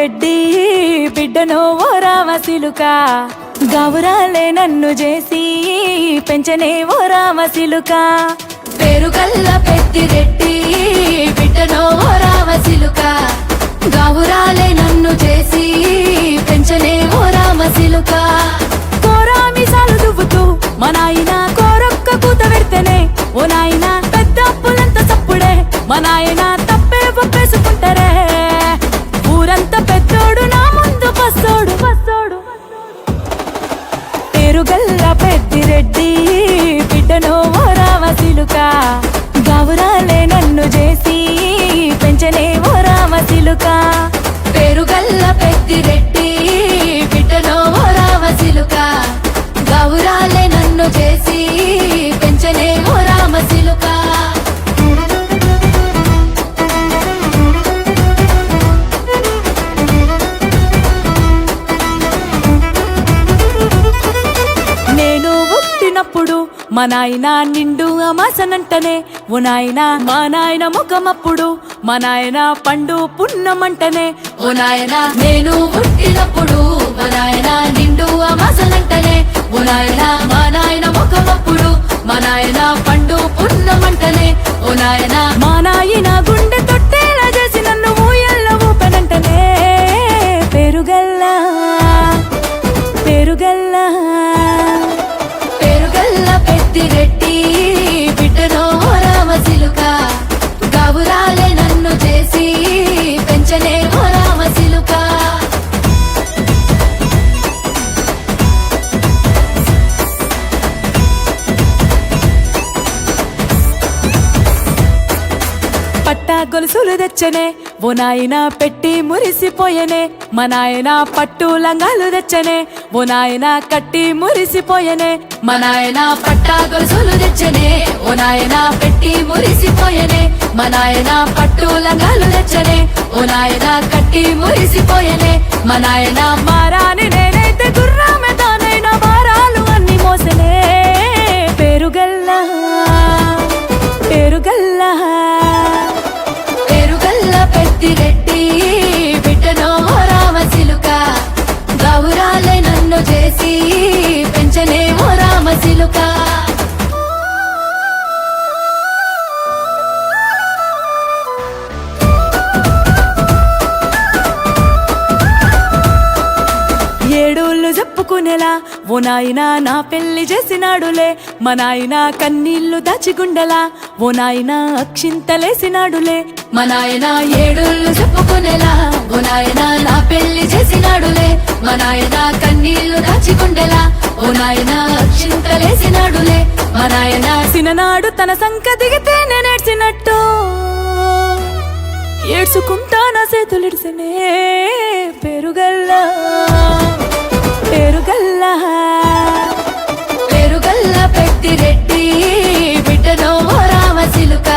పెద్దిరెడ్డి బిడ్డనో ఓ రామసిలుక గౌరాలే నన్ను చేసి పెంచనే ఓ రామసిలుక పేరుగల్ల పెద్దిరెడ్డి బిడ్డనో ఓ రామసిలుక గౌరాలే నన్ను చేసి పెంచనే ఓ రామసిలుక కోరామిసాలు దువ్వుతూ మా నాయన కోరొక్క కూత పెడితేనే ఓ నాయన పెద్ద అప్పులంత సప్పుడే మా నాయన తప్పే ఒప్పేసుకుంటారే ఊరంతా పెద్దోడు నా ముందు పస్తోడు పస్తోడు పేరుగల్ల పెద్దిరెడ్డి బిడ్డనో ఓ రామసిలుక గౌరాలే నన్ను చేసి పెంచనే ఓ రామసిలుక పేరుగల్ల పెద్దిరెడ్డి బిడ్డనో ఓ రామసిలుక గౌరాలే నన్ను చేసి పెంచనే ఓ రామసిలుక నేను పుట్టినప్పుడు మా నాయన నిండు అమాసనంటనే ఓ నాయన మా నాయన ముఖమప్పుడు మా నాయన పండు పున్నమంటనే ఓ నాయన నేను పుట్టినప్పుడు మా నాయన నిండు అమాసలంటనే ఓ నాయన మా నాయన ముఖమప్పుడు మా నాయన పండు పున్నమంటనే ఓ నాయన మా నాయన గుండె తొట్టేలా చేసి నన్ను ఊయల్ల ఊపనంటనే పెరుగల్లా పెరుగల్లా పేరుగల్ల పెద్దిరెడ్డి బిడ్డనో ఓ రామసిలుక గౌరాలే నన్ను చేసి పెంచనే ఓ రామసిలుక పట్టా గొలుసులు తెచ్చనే ఓ నాయన పెట్టి మురిసిపోయనే మా నాయన పట్టు లంగాలు తెచ్చనే ఓ నాయన కట్టి మురిసిపోయనే మా నాయన పట్టా గొలుసులు తెచ్చనే ఓ నాయన పెట్టి మురిసిపోయనే మా నాయన పట్టు లంగాలు తెచ్చనే ఓ నాయన కట్టి మురిసిపోయనే మా నాయన మారాని నేనైతే గుర్రామె తానైనా భారాలు అన్ని మోసనే పెరుగల్లా పెరుగల్లా పేరుగల్ల పెద్దిరెడ్డి బిడ్డనో ఓ రామసిలుక గౌరాలే నన్ను చేసి పెంచనే ఓ రామసిలుక ఏడోళ్ళు చెప్పుకునేలా ఓ నాయన నా పెళ్లి చేసినాడులే మా నాయన కన్నీళ్లు దాచిగుండెలా ఓ నాయన అక్షింతలేసినాడులే మా నాయన ఏడుళ్ళు చెప్పుకునేలా ఓ నాయన నా పెళ్లి చేసినాడులే మా నాయన కన్నీళ్లు దాచికుండేలా ఓ నాయన అక్షింతలేసినాడులే మా నాయన సిననాడు తన సంక దిగితే నేనేడ్చినట్టు ఏడ్చుకుంటా నా చేతులిడిసినే పెరుగల్లా పెరుగల్లా పేరుగల్ల పెద్దిరెడ్డి బిడ్డనో ఓ రామసిలుక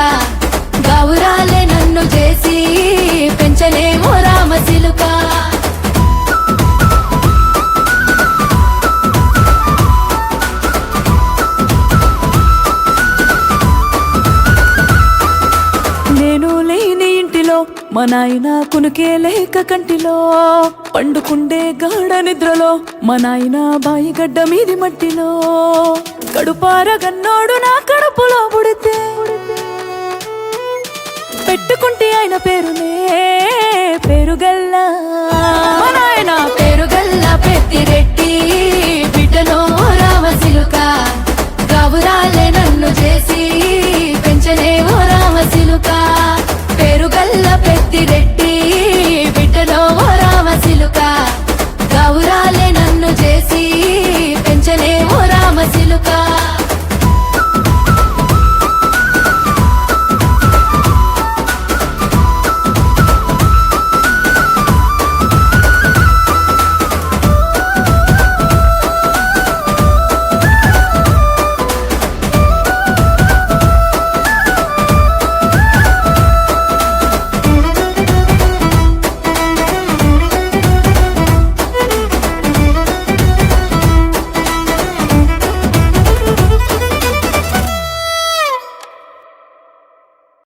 గౌరాలే నన్ను చేసి పెంచనే ఓ రామసిలుక నేను లేని ఇంటిలో మా నాయన కునుకే లేక కంటిలో పండుకుండే గాఢ నిద్రలో మా నాయన బాయి గడ్డ మీది మట్టిలో కడుపార గన్నోడు నా కడుపులో పుడితే పెట్టుకుంటే ఆయన పేరునే పెరుగల్లా మా నాయన పేరుగల్ల పెద్దిరెడ్డి